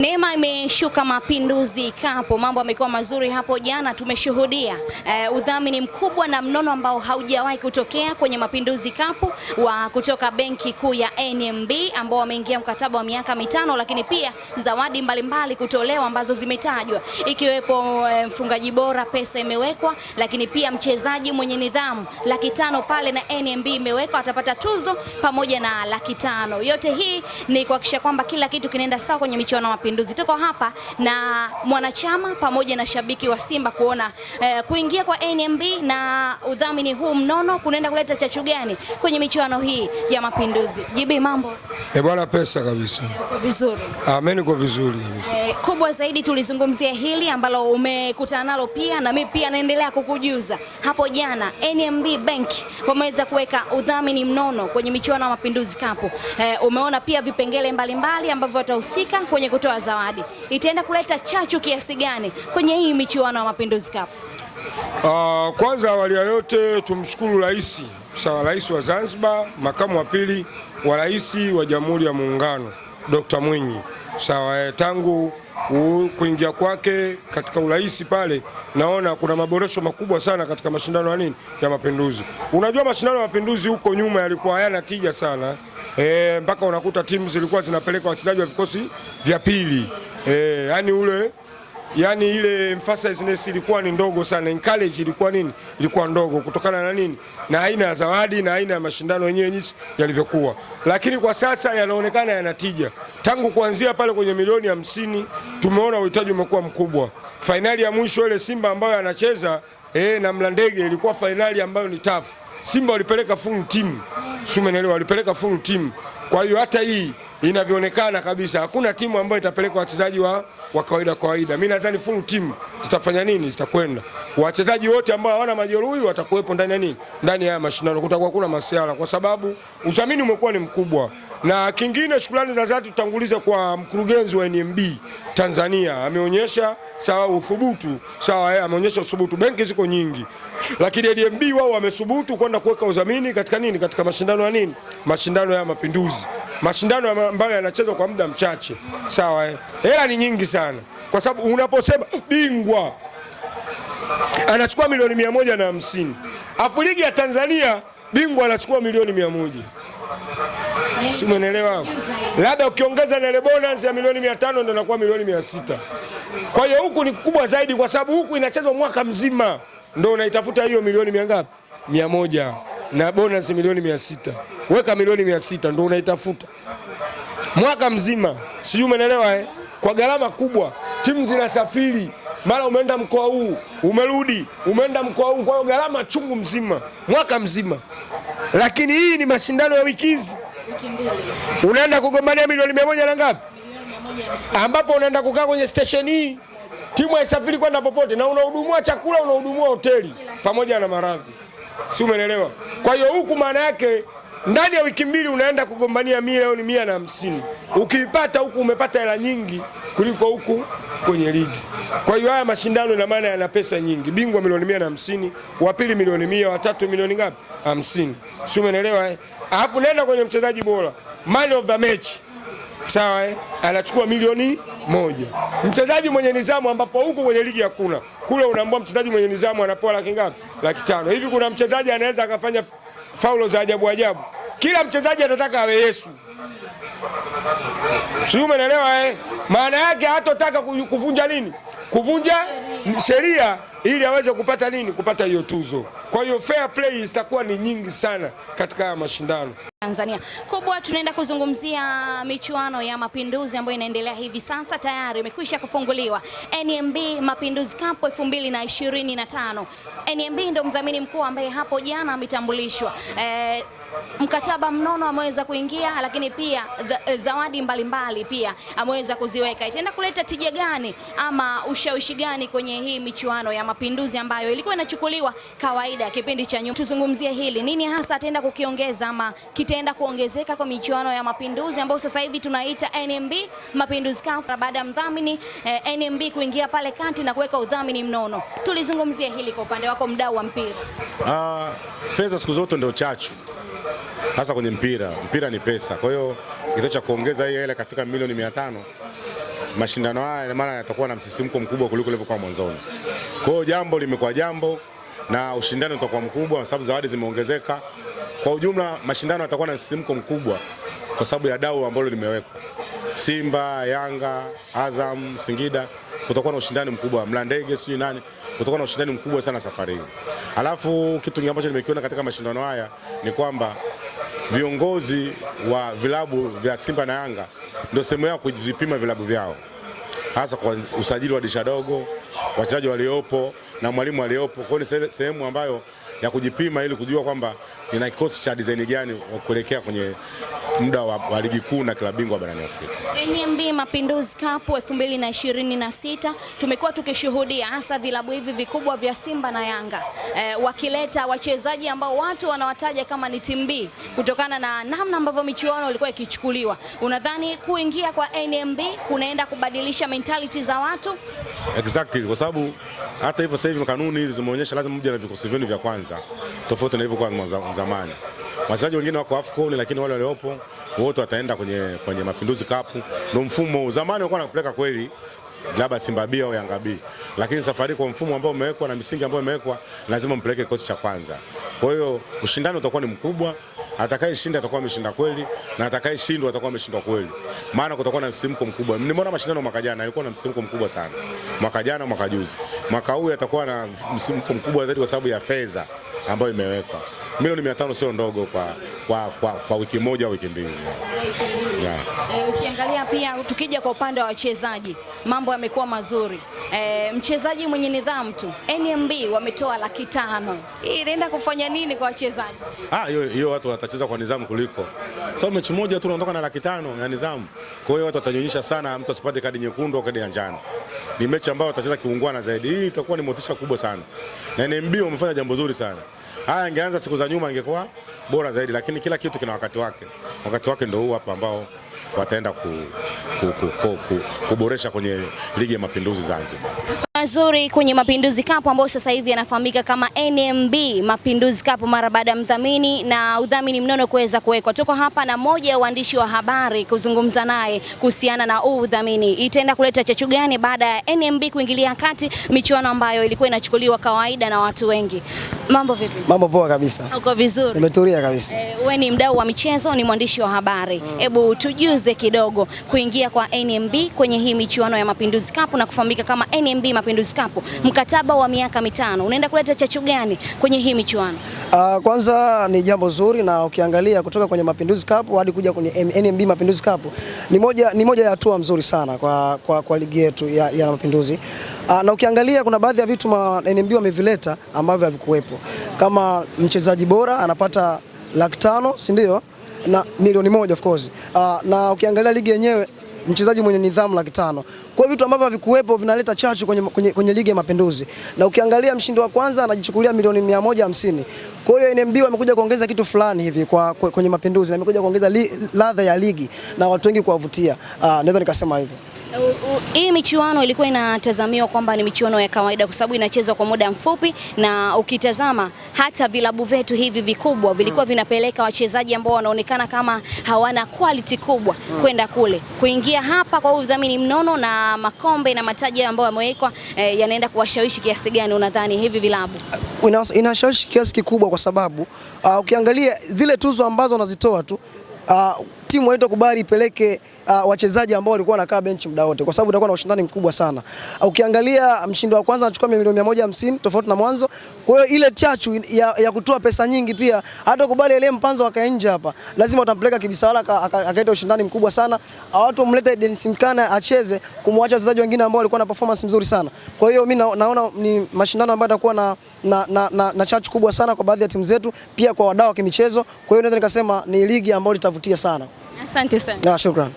Neema imeshuka Mapinduzi Cup. Mambo yamekuwa mazuri hapo jana, tumeshuhudia udhamini mkubwa na mnono ambao haujawahi kutokea kwenye Mapinduzi Cup wa kutoka Benki Kuu ya NMB ambao wameingia mkataba wa miaka 5, lakini pia zawadi mbalimbali kutolewa ambazo zimetajwa ikiwepo mfungaji bora, pesa imewekwa, lakini pia mchezaji mwenye nidhamu $500 pale na NMB imewekwa, atapata tuzo pamoja na $500. Yote hii ni kuhakikisha kwamba kila kitu kinaenda sawa kwenye michuano ya Mapinduzi. Tuko hapa na mwanachama pamoja na shabiki wa Simba kuona kuingia kwa NMB na udhamini huu mnono kunaenda kuleta chachu gani kwenye michuano hii ya Mapinduzi. Jibi, mambo? Bwana, pesa kabisa. Uko vizuri? Mimi niko vizuri. Kubwa zaidi tulizungumzia hili ambalo umekutana nalo pia na mimi pia naendelea kukujuza. Hapo jana NMB Bank wameweza kuweka udhamini mnono kwenye michuano ya Mapinduzi Cup. Umeona pia vipengele mbalimbali ambavyo watahusika kwenye kutoa zawadi. Itaenda kuleta chachu kiasi gani kwenye hii michuano ya Mapinduzi Cup? Kwanza awali ya yote tumshukuru Rais, Rais wa Zanzibar, makamu wa pili wa Rais wa Jamhuri ya Muungano Dr. Mwinyi. Tangu kuingia kwake katika urais pale, naona kuna maboresho makubwa sana katika mashindano ya Mapinduzi. Unajua mashindano ya Mapinduzi huko nyuma yalikuwa hayana tija sana. Mpaka unakuta timu zilikuwa zinapeleka wachezaji wa vikosi vya pili. Ile emphasis ilikuwa ni ndogo sana, encourage ilikuwa ndogo kutokana na na aina ya zawadi na aina ya mashindano yenyewe yalivyokuwa. Lakini kwa sasa yanaonekana yanatija. Tangu kuanzia pale kwenye milioni 50 tumeona uhitaji umekuwa mkubwa. Finali ya mwisho ile Simba ambayo anacheza na Mlandege ilikuwa finali ambayo ni tough. Simba walipeleka full team. Sumenelewa, walipeleka full team. Kwa hiyo hata hii inavyoonekana kabisa hakuna timu ambayo itapeleka wachezaji wa kawaida. Mimi nadhani full team zitafanya zitakwenda. Wachezaji wote ambao hawana majeruhi watakuwepo ndani ya mashindano. Kutakuwa kuna masuala kwa sababu udhamini umekuwa ni mkubwa. Na kingine, shukrani za dhati tutanguliza kwa mkurugenzi wa NMB Tanzania. Ameonyesha uthubutu, ameonyesha uthubutu. Benki ziko nyingi, lakini NMB wao wamesubutu kwenda kuweka udhamini katika mashindano ya Mapinduzi. Mashindano ambayo yanachezwa kwa muda mchache. Hela ni nyingi sana. Kwa sababu unaposema bingwa anachukua milioni 150. Afu ligi ya Tanzania bingwa anachukua milioni 100. Si umeelewa? Labda ukiongeza na ile bonus ya milioni 500 ndio inakuwa milioni 600. Kwa hiyo huku ni kubwa zaidi kwa sababu huku inachezwa mwaka mzima. Ndio unaitafuta hiyo milioni ngapi? 100 na bonus milioni 600. Weka milioni 600 ndio unaitafuta mwaka mzima. Sijui umeelewa Kwa gharama kubwa. Timu zinasafiri, mara umeenda mkoa huu, umerudi, umeenda mkoa huu, kwa hiyo gharama chungu mzima, mwaka mzima. Lakini hii ni mashindano ya wiki hizi. Wiki mbili. Unaenda kugombania milioni 100 na ngapi? Milioni 150. Ambapo unaenda kukaa kwenye station hii, timu haisafiri kwenda popote na unahudumua chakula, unahudumua hoteli pamoja na maradhi. Si umeelewa? Kwa hiyo huku maana yake ndani ya wiki mbili unaenda kugombania milioni 150. Ukiipata huku umepata hela nyingi kuliko huku kwenye ligi. Kwa hiyo haya mashindano ina maana yana pesa nyingi. Bingwa milioni 150, wa pili milioni 100, wa tatu milioni ngapi? 50. Si umeelewa Alafu nenda kwenye mchezaji bora, man of the match. Anachukua milioni 1. Mchezaji mwenye nidhamu, ambapo huku kwenye ligi hakuna. Kule unaambia mchezaji mwenye nidhamu anapewa laki ngapi? $500. Hivi kuna mchezaji anaweza akafanya faulo za ajabu? Kila mchezaji atataka awe Yesu. Sio, umeelewa Maana yake hatotaka kuvunja sheria ili aweze kupata kupata hiyo tuzo. Kwa hiyo fair play zitakuwa ni nyingi sana katika mashindano. Tanzania kubwa, tunaenda kuzungumzia michuano ya Mapinduzi ambayo inaendelea hivi sasa, tayari imekwisha kufunguliwa. NMB Mapinduzi Cup 2025. NMB ndio mdhamini mkuu ambaye hapo jana ametambulishwa. Mkataba mnono ameweza kuingia, lakini pia zawadi mbalimbali pia ameweza kuziweka. Itaenda kuleta tija gani ama ushawishi gani kwenye hii michuano ya Mapinduzi ambayo ilikuwa inachukuliwa kawaida kipindi cha nyuma? Tuzungumzie hili, nini hasa ataenda kukiongeza ama kitaenda kuongezeka kwa michuano ya Mapinduzi ambayo sasa hivi tunaita NMB Mapinduzi Cup baada ya mdhamini NMB kuingia pale kati na kuweka udhamini mnono. Tulizungumzia hili kwa upande wako, mdau wa mpira. Fedha siku zote ndio chachu. Hasa kwenye mpira ni pesa. Kwa hiyo kitu cha kuongeza hii hela kafika milioni 500 mashindano haya ina maana yatakuwa na msisimko mkubwa kuliko ilivyokuwa mwanzoni. Kwa hiyo jambo limekuwa jambo na ushindani utakuwa mkubwa kwa sababu zawadi zimeongezeka. Kwa ujumla mashindano yatakuwa na msisimko mkubwa kwa sababu ya dau ambalo limewekwa. Simba, Yanga, Azam, Singida, kutakuwa na ushindani mkubwa. Mlandege sio nani, kutakuwa na ushindani mkubwa sana safari hii. Alafu kitu kingine ambacho nimekiona katika mashindano haya ni kwamba viongozi wa vilabu vya Simba na Yanga ndio sehemu yao kujipima vilabu vyao, hasa kwa usajili wa dirisha dogo, wachezaji waliopo na mwalimu aliopo. Kwa hiyo ni sehemu ambayo ya kujipima ili kujua kwamba nina kikosi cha design gani wa kuelekea kwenye muda wa ligi kuu na klabu bingwa barani Afrika. NMB Mapinduzi Cup 2026 tumekuwa tukishuhudia hasa vilabu hivi vikubwa vya Simba na Yanga wakileta wachezaji ambao watu wanawataja kama ni timu B kutokana na namna ambavyo michuano ilikuwa ikichukuliwa. Unadhani kuingia kwa NMB kunaenda kubadilisha mentality za watu? Exactly, kwa sababu hata hivyo sasa hivi kanuni hizi zimeonyesha lazima mje na vikosi vyenu vya kwanza, tofauti na hivyo kwa zamani. Wachezaji wengine wako AFCON lakini wale waliopo wote wataenda kwenye Mapinduzi Cup. Ndio mfumo. Zamani walikuwa wanakupeleka kweli labda Simba B au Yanga B, lakini safari kwa mfumo ambao umewekwa na misingi ambayo imewekwa lazima mpeleke kikosi cha kwanza. Kwa hiyo ushindani utakuwa ni mkubwa, atakayeshinda atakuwa ameshinda kweli na atakayeshindwa atakuwa ameshindwa kweli. Maana kutakuwa na msisimko mkubwa. Nimeona mashindano mwaka jana yalikuwa na msisimko mkubwa sana. Mwaka jana, mwaka juzi. Mwaka huu atakuwa na msisimko mkubwa zaidi kwa sababu ya fedha ambayo imewekwa. Milioni 500 sio ndogo kwa wiki moja au wiki mbili. Ukiangalia pia tukija kwa upande wa wachezaji, mambo yamekuwa mazuri. Mchezaji mwenye nidhamu tu, NMB wametoa 500,000. Hii inaenda kufanya nini kwa wachezaji? Hiyo watu watacheza kwa nidhamu kuliko. So mechi moja tu unaondoka na 500,000 ya nidhamu. Kwa hiyo watu watanyonyesha sana, mtu asipate kadi nyekundu au kadi ya njano. Ni mechi ambayo watacheza kiungwana zaidi. Hii itakuwa ni motisha kubwa sana. Na NMB wamefanya jambo zuri sana. Haya angeanza siku za nyuma ingekuwa bora zaidi, lakini kila kitu kina wakati wake. Wakati wake ndio huu hapa ambao wataenda kuboresha kwenye ligi ya Mapinduzi Zanzibar. Mazuri kwenye Mapinduzi Cup ambao sasa hivi yanafahamika kama NMB Mapinduzi Cup mara baada ya mdhamini na udhamini mnono kuweza kuwekwa. Tuko hapa na mmoja wa waandishi wa habari kuzungumza naye kuhusiana na udhamini. Itaenda kuleta chachu gani baada ya NMB kuingilia kati michuano ambayo ilikuwa inachukuliwa kawaida na watu wengi? Mambo vipi? Mambo poa kabisa. Uko vizuri? Nimetulia kabisa. Wewe ni mdau wa michezo, ni mwandishi wa habari. Hebu tujuze kidogo kuingia kwa NMB kwenye hii michuano ya Mapinduzi Cup na kufahamika kama NMB Mapinduzi Cup. Mkataba wa miaka 5 unaenda kuleta chachu gani kwenye hii michuano? Kwanza ni jambo zuri, na ukiangalia kutoka kwenye Mapinduzi Cup hadi kuja kwenye NMB Mapinduzi Cup ni moja ya hatua nzuri sana kwa ligi yetu ya Mapinduzi. Na ukiangalia kuna baadhi ya vitu NMB wamevileta ambavyo havikuwepo. Kama mchezaji bora anapata 500,000, si ndio? Na milioni 1 of course. Na ukiangalia ligi yenyewe mchezaji mwenye nidhamu 500,000. Kwa vitu ambavyo havikuwepo vinaleta chachu kwenye ligi ya Mapinduzi. Na ukiangalia mshindi wa kwanza anajichukulia milioni 150. Kwa hiyo NMB wamekuja kuongeza kitu fulani hivi kwenye Mapinduzi, na wamekuja kuongeza ladha ya ligi na watu wengi kuwavutia. Naweza nikasema hivyo. Hii michuano ilikuwa inatazamiwa kwamba ni michuano ya kawaida kwa sababu inachezwa kwa muda mfupi, na ukitazama hata vilabu vetu hivi vikubwa vilikuwa vinapeleka wachezaji ambao wanaonekana kama hawana quality kubwa kwenda kule. Kuingia hapa kwa udhamini mnono na makombe na mataji ambayo yamewekwa yanaenda kuwashawishi kiasi gani unadhani hivi vilabu? Inashawishi kiasi kikubwa kwa sababu ukiangalia zile tuzo ambazo wanazitoa tu timu haitakubali ipeleke wachezaji ambao walikuwa wanakaa benchi muda wote, kwa sababu itakuwa na ushindani mkubwa sana. Ukiangalia mshindi wa kwanza anachukua milioni 150 tofauti na mwanzo. Kwa hiyo ile chachu ya kutoa pesa nyingi pia hata kubali ile mpanzo akae nje hapa, lazima utampeleka kibisawala akaita ushindani mkubwa sana. Watu wamlete Dennis Mkana acheze kumwacha wachezaji wengine ambao walikuwa na performance nzuri sana. Kwa hiyo mimi naona ni mashindano ambayo yatakuwa na chachu kubwa sana kwa baadhi ya timu zetu, pia kwa wadau wa kimichezo. Kwa hiyo naweza nikasema ni ligi ambayo itavutia sana. Asante sana. Shukrani.